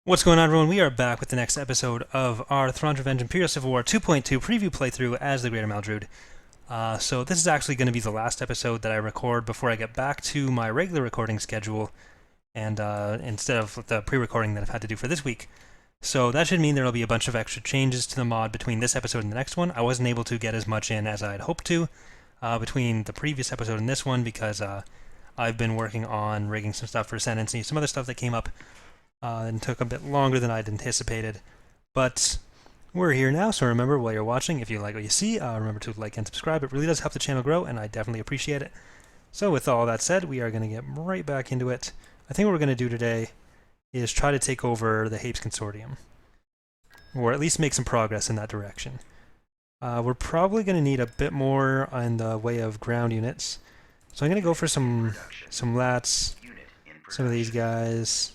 What's going on, everyone? We are back with the next episode of our Thrawn Revenge Imperial Civil War 2.2 preview playthrough as the Greater Maldrood. So this is actually going to be the last episode that I record before I get back to my regular recording schedule, and instead of the pre-recording that I've had to do for this week. So that should mean there will be a bunch of extra changes to the mod between this episode and the next one. I wasn't able to get as much in as I'd hoped to between the previous episode and this one because I've been working on rigging some stuff for Ascendancy, some other stuff that came up and took a bit longer than I'd anticipated. But we're here now, so remember, while you're watching, if you like what you see, remember to like and subscribe. It really does help the channel grow, and I definitely appreciate it. So with all that said, we are going to get right back into it. I think what we're going to do today is try to take over the Hapes Consortium, or at least make some progress in that direction. We're probably going to need a bit more in the way of ground units, so I'm going to go for some lats, some of these guys,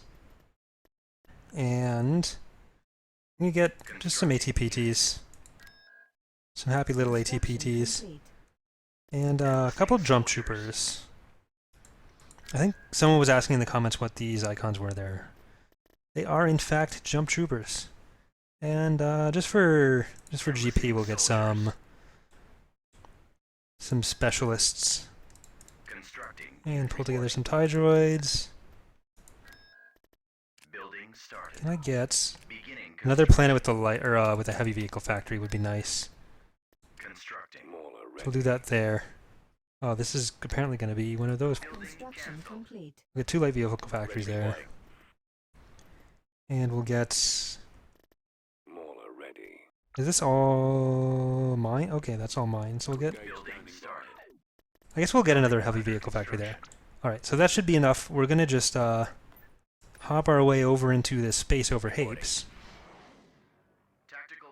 and we get just some ATPTs, some happy little ATPTs, and a couple jump troopers. I think someone was asking in the comments what these icons were there. They are in fact jump troopers, and just for GP we'll get some specialists and pull together some TIE droids. Can I get another planet with the light or with a heavy vehicle factory would be nice. So we'll do that there. Oh, this is apparently going to be one of those. We get two light vehicle factories there, and we'll get. Is this all mine? Okay, that's all mine. So we'll get. I guess we'll get another heavy vehicle factory there. All right, so that should be enough. We're gonna just hop our way over into this space over Hapes.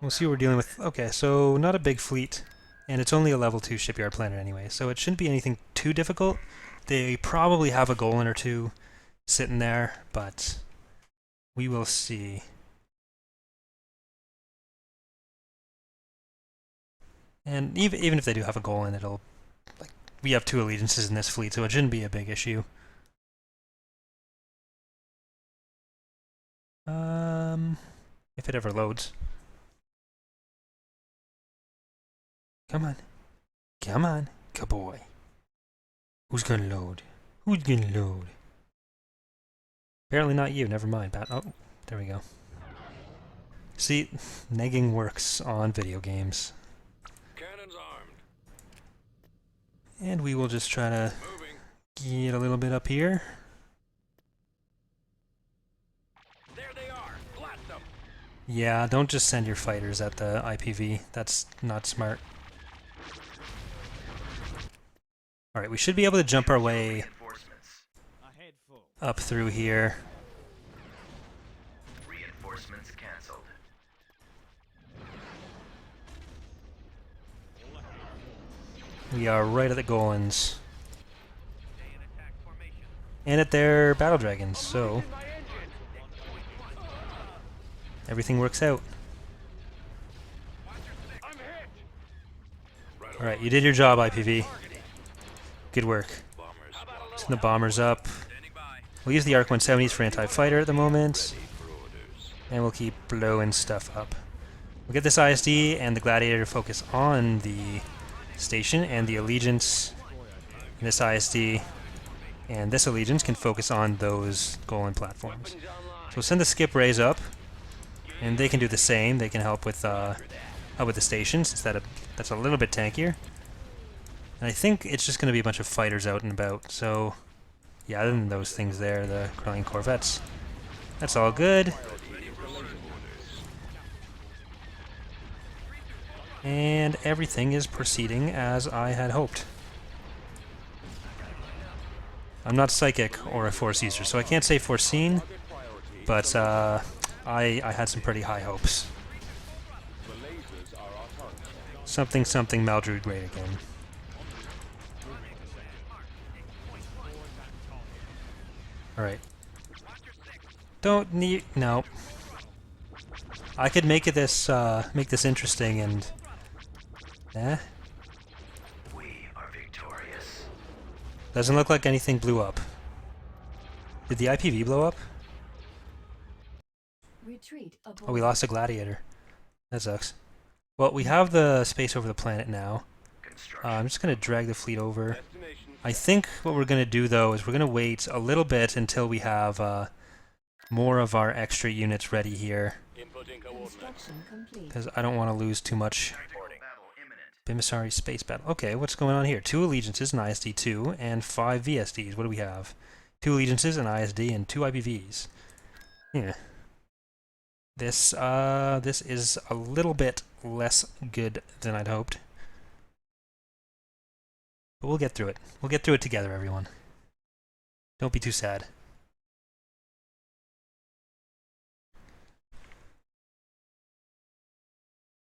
We'll see what we're dealing with. Okay, so not a big fleet, and it's only a level 2 shipyard planet anyway, so it shouldn't be anything too difficult. They probably have a Golan or two sitting there, but we will see. And even if they do have a Golan, it'll we have 2 allegiances in this fleet, so it shouldn't be a big issue. If it ever loads. Come on. Come on, cowboy. Who's gonna load? Who's gonna load? Apparently not you, never mind, Bat. Oh, there we go. See, negging works on video games. Cannons armed. And we will just try to get a little bit up here. Yeah, don't just send your fighters at the IPV. That's not smart. Alright, we should be able to jump our way up through here. Reinforcements canceled. We are right at the Golans. And at their battle dragons, so everything works out. Alright, you did your job, IPV. Good work. Send the bombers up. We'll use the ARC 170s for anti-fighter at the moment. And we'll keep blowing stuff up. We'll get this ISD and the Gladiator to focus on the station, and the Allegiance, and this ISD, and this Allegiance can focus on those Golan platforms. So we'll send the skip rays up, and they can do the same. They can help with the station, since that's a little bit tankier. And I think it's just going to be a bunch of fighters out and about. So, yeah, other than those things there, the crawling corvettes, that's all good. And everything is proceeding as I had hoped. I'm not psychic or a force user, so I can't say foreseen, but I had some pretty high hopes. Something Maldrood great again. Alright. Don't need... no. I could make this interesting and... eh? We are victorious. Doesn't look like anything blew up. Did the IPV blow up? Retreat Oh, we lost a gladiator. That sucks. Well, we have the space over the planet now. I'm just going to drag the fleet over. I think what we're going to do, though, is we're going to wait a little bit until we have more of our extra units ready here. Because I don't want to lose too much. Bimasari space battle. Okay, what's going on here? 2 allegiances, an ISD-2, and 5 VSDs. What do we have? 2 allegiances, an ISD, and 2 IPVs. Yeah. This is a little bit less good than I'd hoped. But we'll get through it. We'll get through it together, everyone. Don't be too sad.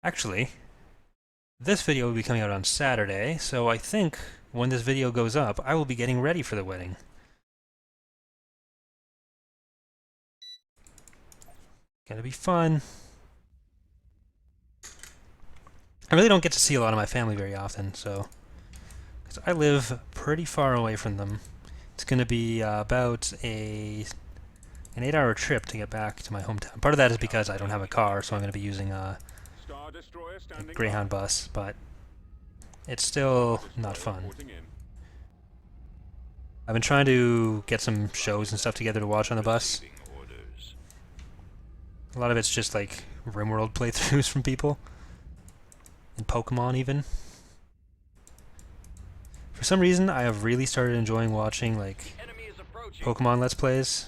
Actually, this video will be coming out on Saturday, so I think when this video goes up, I will be getting ready for the wedding. Gonna be fun. I really don't get to see a lot of my family very often, so... because I live pretty far away from them. It's gonna be about an 8-hour trip to get back to my hometown. Part of that is because I don't have a car, so I'm gonna be using a Greyhound bus, but it's still not fun. I've been trying to get some shows and stuff together to watch on the bus. A lot of it's just like RimWorld playthroughs from people. And Pokemon even. For some reason, I have really started enjoying watching like Pokemon Let's Plays.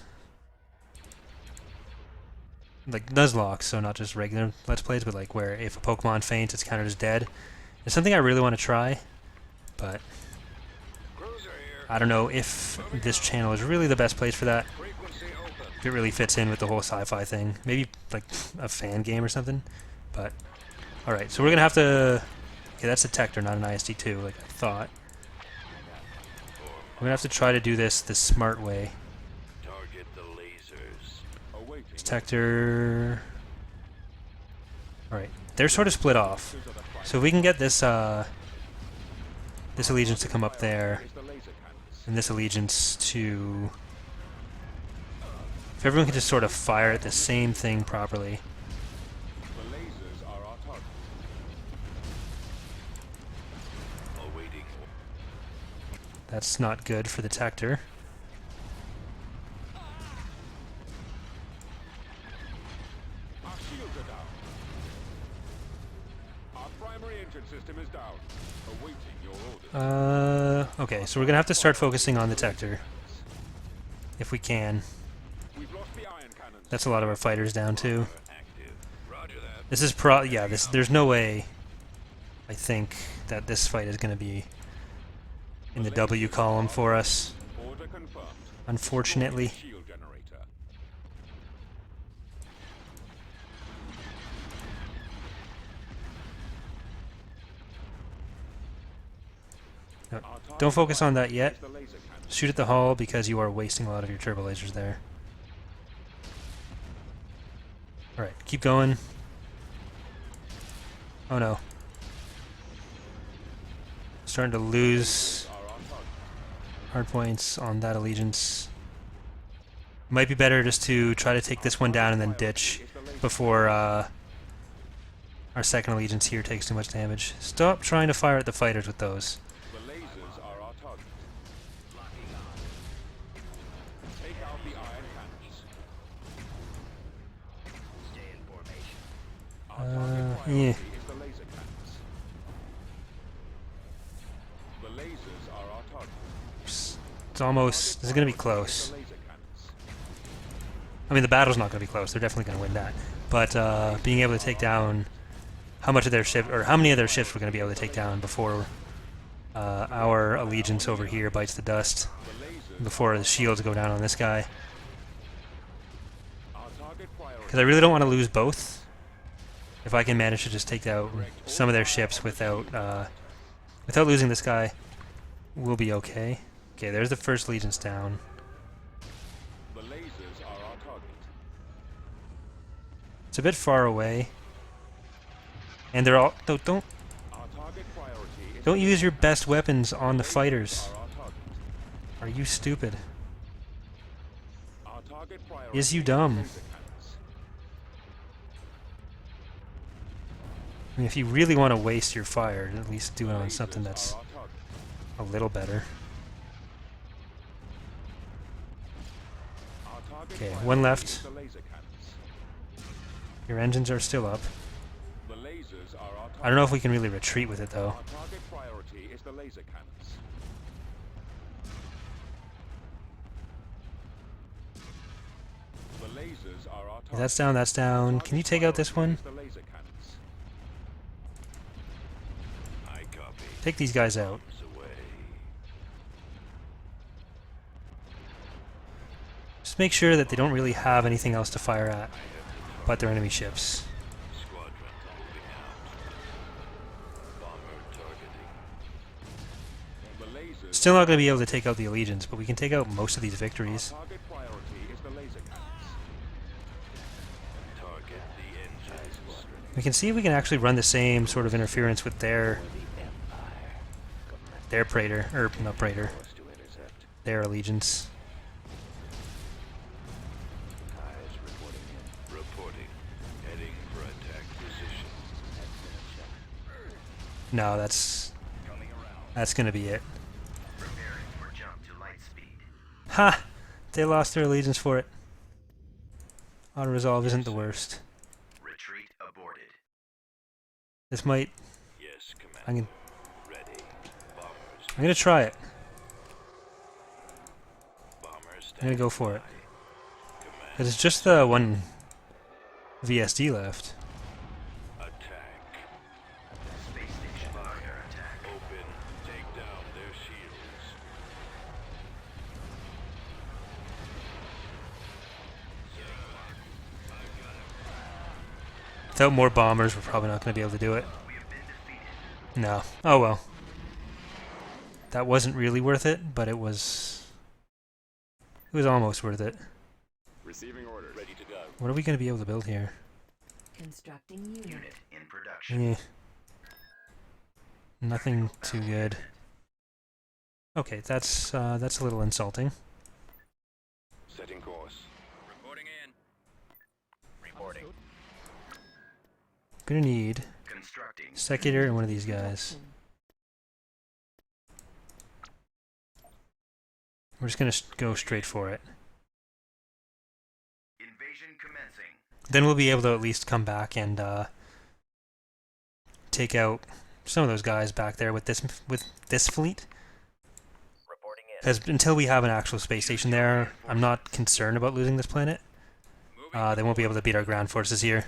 Like Nuzlocke, so not just regular Let's Plays, but like where if a Pokemon faints, it's counted as dead. It's something I really want to try, but I don't know if this channel is really the best place for that. If it really fits in with the whole sci-fi thing. Maybe like a fan game or something, but... Alright, so we're gonna have to... Okay, that's a Tector, not an ISD-2, like I thought. We're gonna have to try to do this the smart way. Tector... Alright, they're sort of split off. So if we can get this, this allegiance to come up there, and this allegiance to... If everyone can just sort of fire at the same thing properly. That's not good for the Tector. Okay, so we're gonna have to start focusing on the Tector. If we can. That's a lot of our fighters down too. This is there's no way, I think, that this fight is gonna be in the W column for us. Unfortunately. No, don't focus on that yet. Shoot at the hull because you are wasting a lot of your turbo lasers there. Alright, keep going. Oh no. Starting to lose hard points on that allegiance. Might be better just to try to take this one down and then ditch before our second allegiance here takes too much damage. Stop trying to fire at the fighters with those. Yeah. It's almost... This is going to be close. I mean, the battle's not going to be close. They're definitely going to win that. But being able to take down how much of their ship, or how many of their ships we're going to be able to take down before our allegiance over here bites the dust, before the shields go down on this guy. Because I really don't want to lose both. If I can manage to just take out some of their ships without losing this guy, we'll be okay. Okay, there's the first allegiance down. It's a bit far away, and they're all don't use your best weapons on the fighters. Are you stupid? Is you dumb? I mean, if you really want to waste your fire, at least do it on something that's a little better. Okay, one left. Your engines are still up. I don't know if we can really retreat with it, though. Okay, that's down, that's down. Can you take out this one? Take these guys out. Just make sure that they don't really have anything else to fire at but their enemy ships. Still not going to be able to take out the Allegiance, but we can take out most of these victories. We can see if we can actually run the same sort of interference with their Praetor, or not Praetor, their Allegiance. No, that's gonna be it. Ha! They lost their allegiance for it. Auto resolve isn't the worst. Retreat aborted. This might. Yes, I'm gonna try it. I'm gonna go for it. Because it's just the one VSD left. Without more bombers, we're probably not going to be able to do it. No. Oh well. That wasn't really worth it, but it was almost worth it. Receiving order. Ready to go. What are we going to be able to build here? Constructing unit in production. Nothing too good. Okay, that's a little insulting. Setting course. Reporting in. Reporting. Gonna need Secular and one of these guys. We're just gonna go straight for it. Invasion commencing. Then we'll be able to at least come back and take out some of those guys back there with this fleet. Reporting in. Because until we have an actual space station there, I'm not concerned about losing this planet. They won't be able to beat our ground forces here.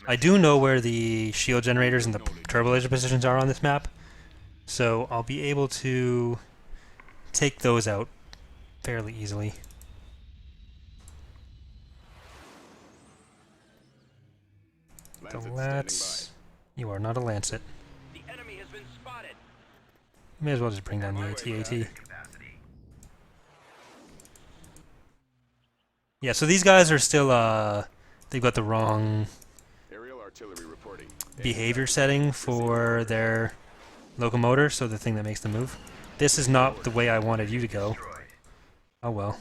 I do know where the shield generators and the turbo laser positions are on this map, so I'll be able to take those out fairly easily. The Lats... You are not a Lancet. The enemy has been spotted. May as well just bring down the AT-AT. Yeah, so these guys are still, they've got the wrong behavior setting for their locomotor, so the thing that makes them move. This is not the way I wanted you to go. Oh well.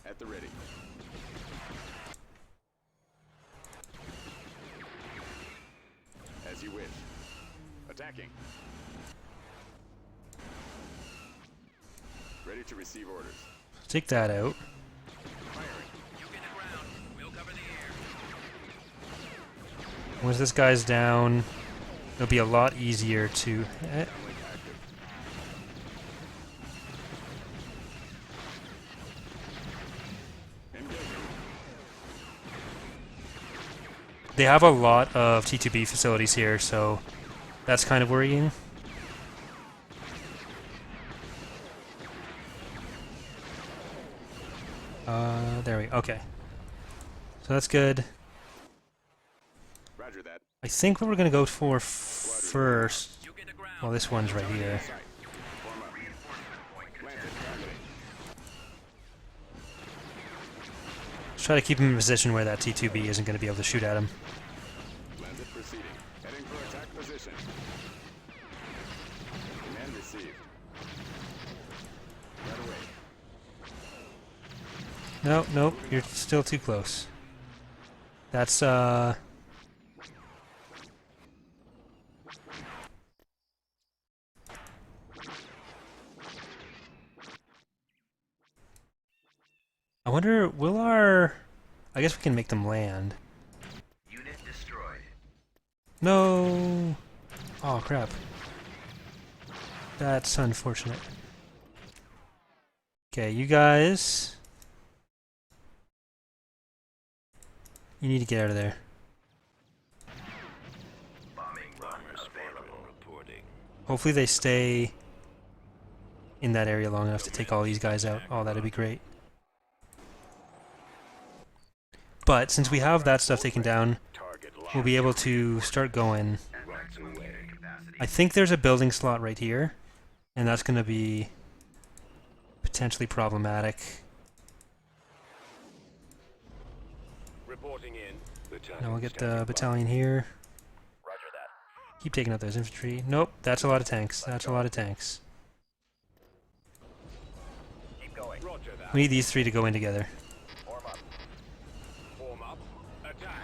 At the ready. As you wish. Attacking. Ready to receive orders. Take that out. Once this guy's down, it'll be a lot easier to... They have a lot of T2B facilities here, so that's kind of worrying. There we go. Okay. So that's good. Roger that. I think what we're going to go for first... Well, this one's right here. Let's try to keep him in a position where that T2B isn't going to be able to shoot at him. Landed proceeding. Heading for attack position. Command received. Right away. Nope, nope, you're still too close. That's, I wonder, will our... I guess we can make them land. Unit destroyed. No! Oh, crap. That's unfortunate. Okay, you guys... You need to get out of there. Bombing run available. Reporting. Hopefully they stay in that area long enough to take all these guys out. Oh, that'd be great. But since we have that stuff taken down, we'll be able to start going. I think there's a building slot right here, and that's going to be potentially problematic. Reporting in. Now we'll get the battalion here. Roger that. Keep taking out those infantry. Nope, that's a lot of tanks. That's a lot of tanks. Keep going. Roger that. We need these three to go in together. Form up. Form up. Attack.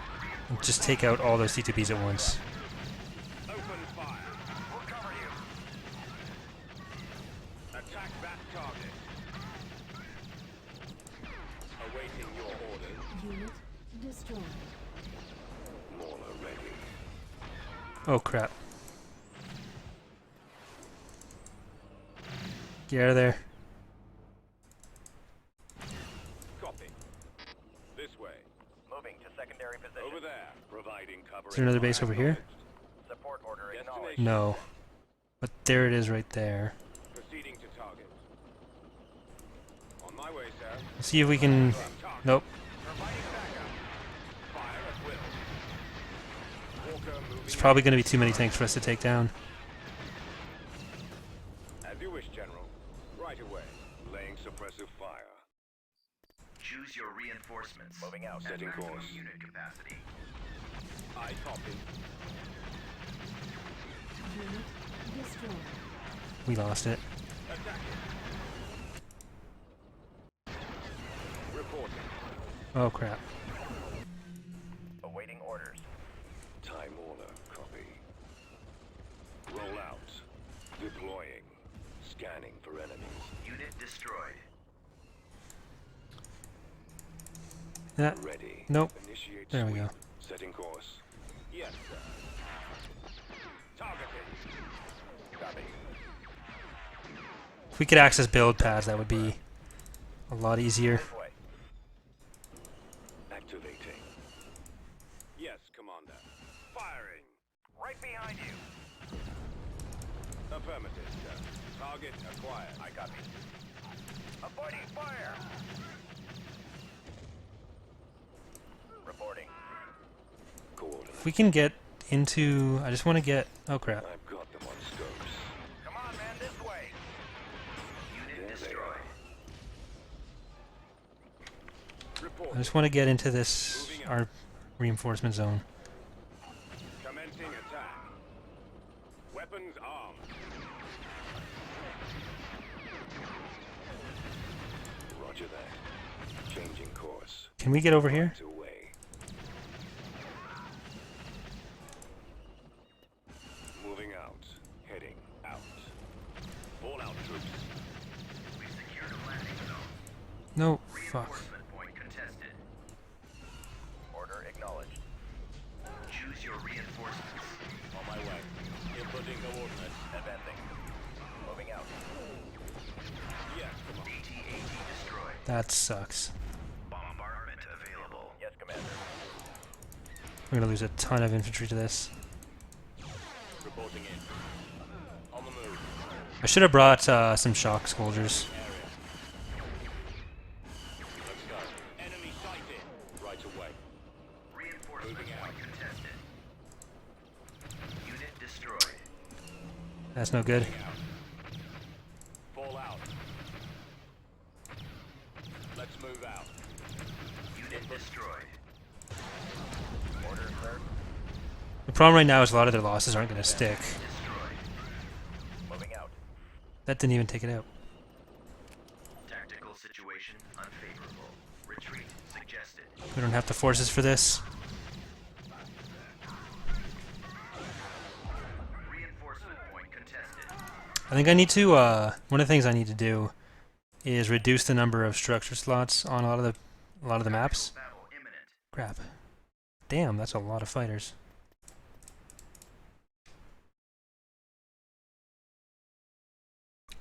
And just take out all those T2Bs at once. Open fire. We'll cover you. Attack that target. Awaiting your orders. Unit destroyed. Mauler ready. Oh crap. Get out of there. Copy. This way. Moving to secondary position. Over there. Providing cover. Is there another base over here? Support order acknowledged. No. But there it is right there. Proceeding to target. On my way, sir. Let's see if we can... Nope. Providing backup. Fire at will. Walker moving. There's probably going to be too many tanks for us to take down. As you wish, General. Right away. Laying suppressive fire. Choose your reinforcements. Moving out. Setting At maximum course. unit capacity. I copy. Unit destroyed. We lost it. Attacking. Reporting. Oh crap. Awaiting orders. Time order. Copy. Roll out. Deploying. Scanning for enemies. Unit destroyed. That... Ready. Nope. Initiate There we sweep. go. Setting course. Yes, sir. Targeting. Copy. If we could access build pads, that would be a lot easier. This way. Activating. Yes, Commander. Firing. Right behind you. Affirmative, sir. Target acquired. I copy. Avoiding fire. Reporting. Coordinates. If we can get into... I just want to get... Oh crap. I've got them on scopes. Come on, man, this way. Unit There they destroyed. Report. I just want to get into this... our reinforcement zone. Commencing attack. Weapons armed. Roger that. Changing course. Can we get over here? Right away. Moving out. Heading out. Fall out troops. We secured a landing zone. No. Fuck. Reinforcement point contested. Order acknowledged. Choose your reinforcements. On my way. Inputting coordinates. Advancing. Moving out. Yes, come on. DT-AT destroyed. That sucks. Bombardment available. Yes, Commander. We're going to lose a ton of infantry to this. Reporting in. On the move. I should have brought some shock soldiers. Let's go. Enemy sighted. Right away. Reinforcement Moving out. point contested. Unit destroyed. That's no good. Moving out. Fall out. Let's move out. Unit destroyed. Order, sir. The problem right now is a lot of their losses aren't going to stick. Destroyed. Moving out. That didn't even take it out. Tactical situation unfavorable. We don't have the forces for this. Reinforcement point contested. I think I need to, one of the things I need to do is reduce the number of structure slots on a lot of the maps. Battle imminent. Crap. Damn, that's a lot of fighters.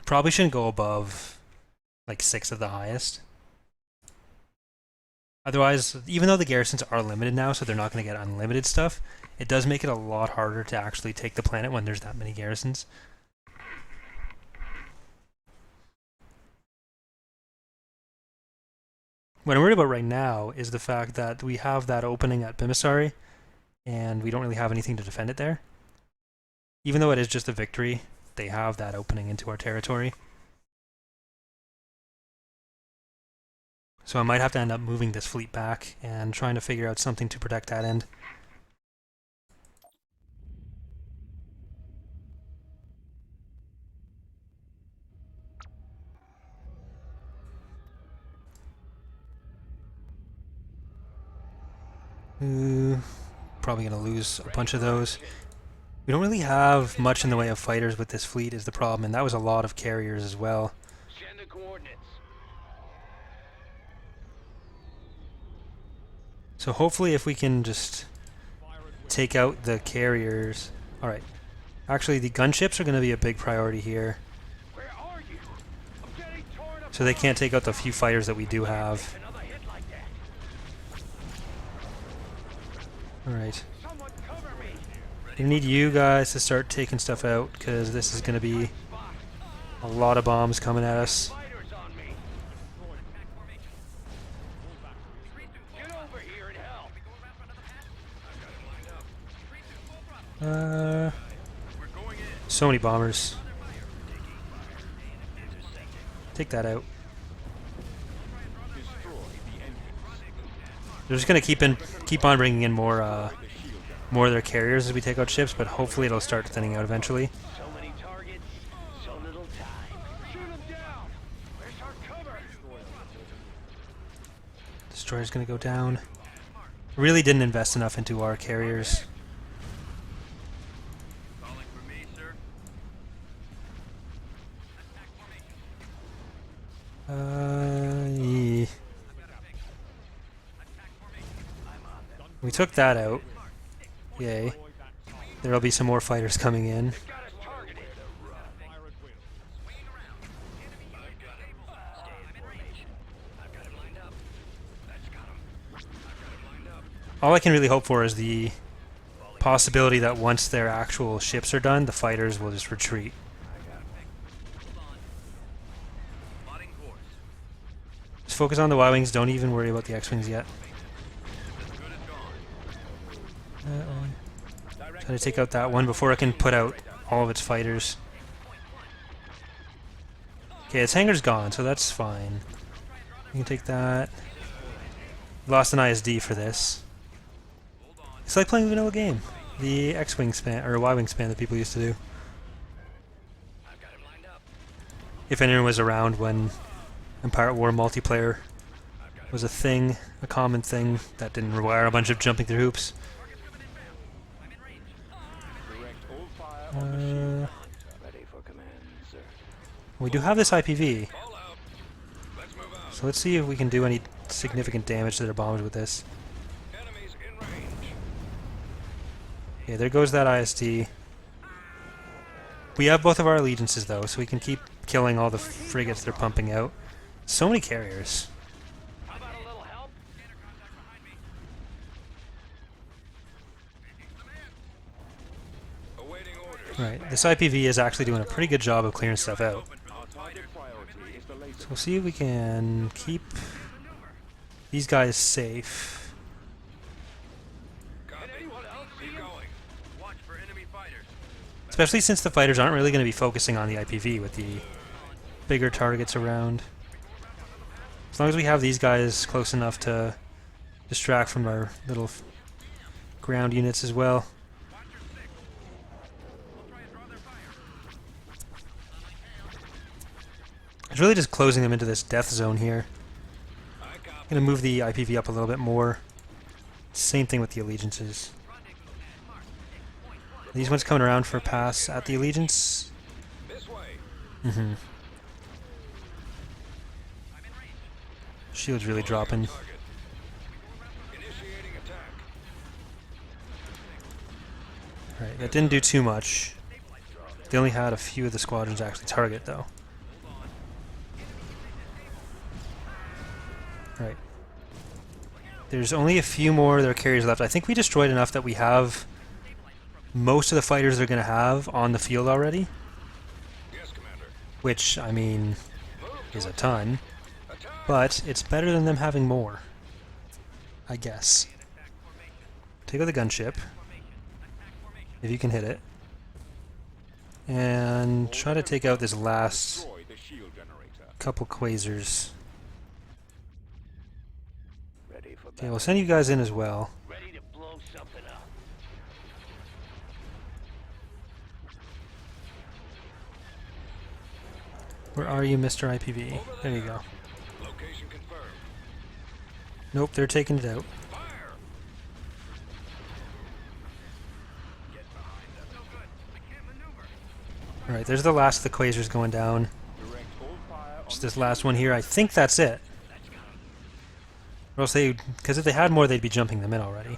Probably shouldn't go above like 6 of the highest. Otherwise, even though the garrisons are limited now, so they're not going to get unlimited stuff, it does make it a lot harder to actually take the planet when there's that many garrisons. What I'm worried about right now is the fact that we have that opening at Bimisari, and we don't really have anything to defend it there. Even though it is just a victory, they have that opening into our territory. So I might have to end up moving this fleet back and trying to figure out something to protect that end. Probably going to lose a bunch of those. We don't really have much in the way of fighters with this fleet is the problem, and that was a lot of carriers as well. Send the coordinates. So hopefully if we can just take out the carriers... Alright. Actually, the gunships are going to be a big priority here. Where are you? I'm getting torn apart. So they can't take out the few fighters that we do have. Another hit like that. Alright. Someone cover me. We need you guys to start taking stuff out, because this is going to be a lot of bombs coming at us. Fighters on me. Get over here and help. So many bombers. Take that out. They're just gonna keep on bringing in more of their carriers as we take out ships, but hopefully it'll start thinning out eventually. So many targets, so little time. Shoot them down. Where's our cover? Destroyer's gonna go down. Really didn't invest enough into our carriers. Calling for me, sir. Yeah. We took that out. Yay. There'll be some more fighters coming in. Got us targeted. All I can really hope for is the possibility that once their actual ships are done, the fighters will just retreat. Plotting course. Just focus on the Y-Wings, don't even worry about the X-Wings yet. Good as gone. Try to take out that one before it can put out all of its fighters. Okay, its hangar's gone, so that's fine. You can take that. Lost an ISD for this. It's like playing a vanilla game. The X-Wing span, or Y-Wing span that people used to do. If anyone was around when Empire at War multiplayer was a thing, a common thing that didn't require a bunch of jumping through hoops. Ready for command, sir. We do have this IPV, so let's see if we can do any significant damage to their bombs with this. Enemies in range. Okay, there goes that ISD. We have both of our allegiances though, so we can keep killing all the frigates they're pumping out. So many carriers. How about a little help? Awaiting orders. Right, this IPV is actually doing a pretty good job of clearing stuff out. Our target priority is the laser. So we'll see if we can keep these guys safe. Copy. Anyone else Keep going. Watch for enemy fighters. Especially since the fighters aren't really going to be focusing on the IPV with the bigger targets around. As long as we have these guys close enough to distract from our little ground units as well. It's really just closing them into this death zone here. I copy. Gonna move the IPV up a little bit more. Same thing with the allegiances. These ones coming around for a pass at the allegiance. Mm-hmm. Shield's really dropping. Alright, that didn't do too much. They only had a few of the squadrons actually target, though. Right. There's only a few more of their carriers left. I think we destroyed enough that we have most of the fighters they're going to have on the field already. Which, I mean, is a ton. But it's better than them having more, I guess. Take out the gunship, if you can hit it. And try to take out this last couple quasars. Okay, we'll send you guys in as well. Ready to blow something up. Where are you, Mr. IPV? There you go. Nope, they're taking it out. Alright, there's the last of the quasars going down. Just this last one here. I think that's it. Or else they, because if they had more, they'd be jumping them in already.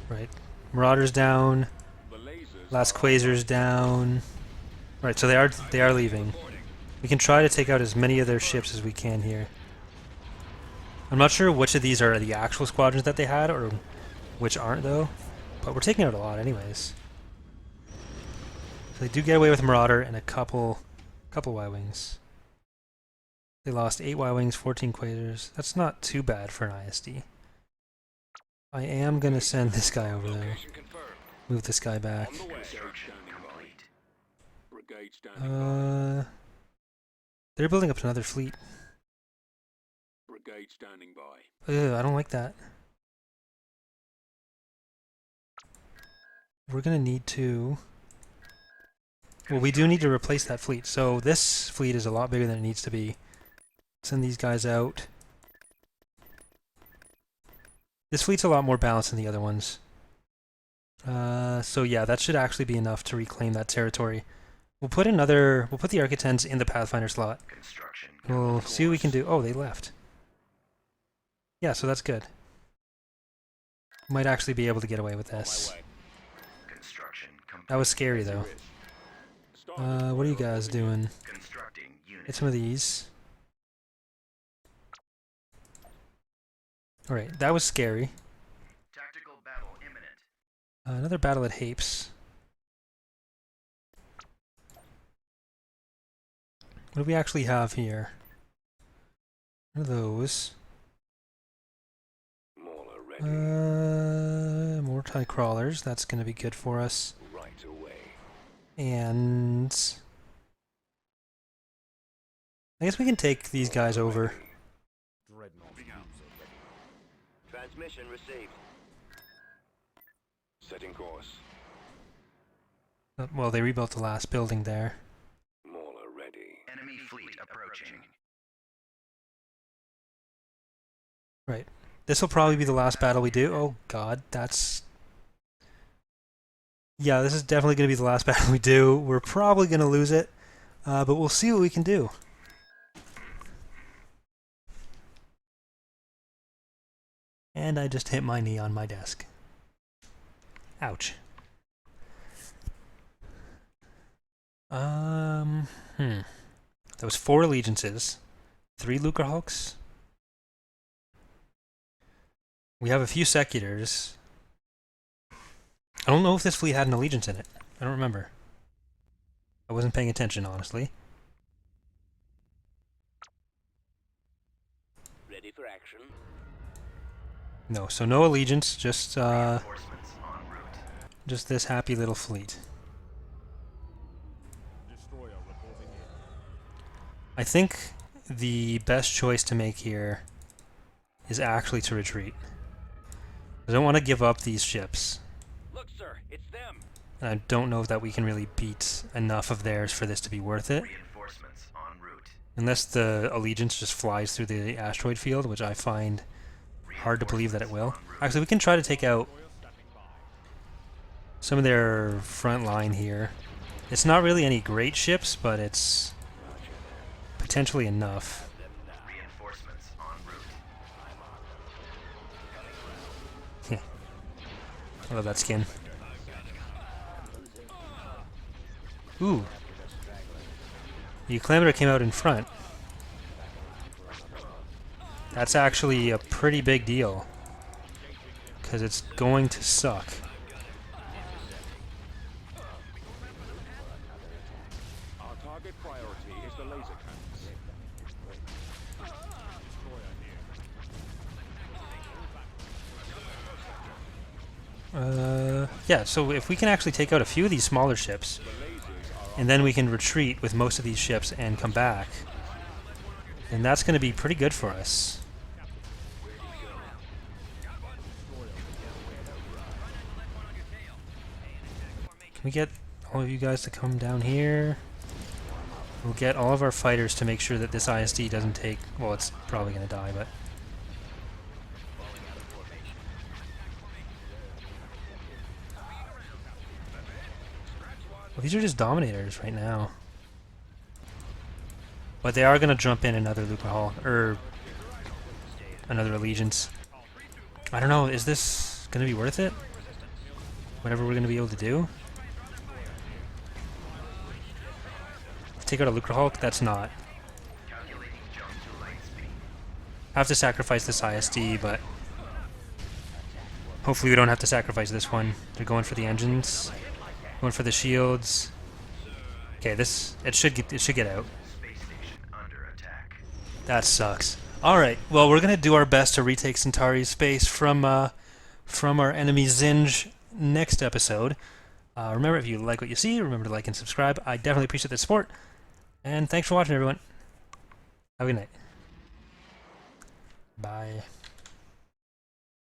Right. Marauder's down. Last quasar's down. Right, so they are leaving. We can try to take out as many of their ships as we can here. I'm not sure which of these are the actual squadrons that they had, or which aren't, though. But we're taking out a lot anyways. So they do get away with Marauder and a couple Y-Wings. They lost 8 Y-Wings, 14 quasars. That's not too bad for an ISD. I am going to send this guy over there. Move this guy back. They're building up another fleet. Ugh, I don't like that. We're going to need to... Well, we do need to replace that fleet. So this fleet is a lot bigger than it needs to be. Send these guys out. This fleet's a lot more balanced than the other ones. So yeah, that should actually be enough to reclaim that territory. We'll put the Architens in the Pathfinder slot. We'll see what we can do. Oh, they left. Yeah, so that's good. Might actually be able to get away with this. That was scary, though. What are you guys doing? Get some of these. Alright, that was scary. Tactical battle imminent. Another battle at Hapes. What do we actually have here? What are those? More TIE crawlers. That's going to be good for us. And I guess we can take these guys over. Transmission received. Setting course. Well, they rebuilt the last building there. Mauler ready. Enemy fleet approaching. Right. This will probably be the last battle we do. Oh god, that's... Yeah, this is definitely going to be the last battle we do. We're probably going to lose it, but we'll see what we can do. And I just hit my knee on my desk. Ouch. That was 4 allegiances, 3 Lucrehawks. We have a few seculars. I don't know if this fleet had an allegiance in it. I don't remember. I wasn't paying attention, honestly. Ready for action. No, so no allegiance, just Reinforcements en route. just this happy little fleet. I think the best choice to make here is actually to retreat. I don't want to give up these ships. Look, sir, it's them. And I don't know that we can really beat enough of theirs for this to be worth it. Reinforcements en route. Unless the Allegiance just flies through the asteroid field, which I find hard to believe that it will. Actually, we can try to take out some of their front line here. It's not really any great ships, but it's potentially enough. Reinforcements en route. Yeah. I love that skin. Ooh. The Acclamator came out in front. That's actually a pretty big deal, because it's going to suck. Our target priority is the laser cannons. Yeah, so if we can actually take out a few of these smaller ships, and then we can retreat with most of these ships and come back, then that's going to be pretty good for us. Can we get all of you guys to come down here? We'll get all of our fighters to make sure that this ISD doesn't take... Well, it's probably going to die, but... Well, these are just Dominators right now. But they are going to jump in another Lucrehall, or another Allegiance. I don't know, is this going to be worth it? Whatever we're going to be able to do? Take out a Lucrehall? That's not. Calculating jump to light speed. I have to sacrifice this ISD, but hopefully we don't have to sacrifice this one. They're going for the engines, going for the shields. Okay, it should get out. Space station under attack. That sucks. All right, well we're gonna do our best to retake Centauri's space from our enemy Zsinj next episode. Remember, if you like what you see, remember to like and subscribe. I definitely appreciate the support. And thanks for watching, everyone. Have a good night. Bye.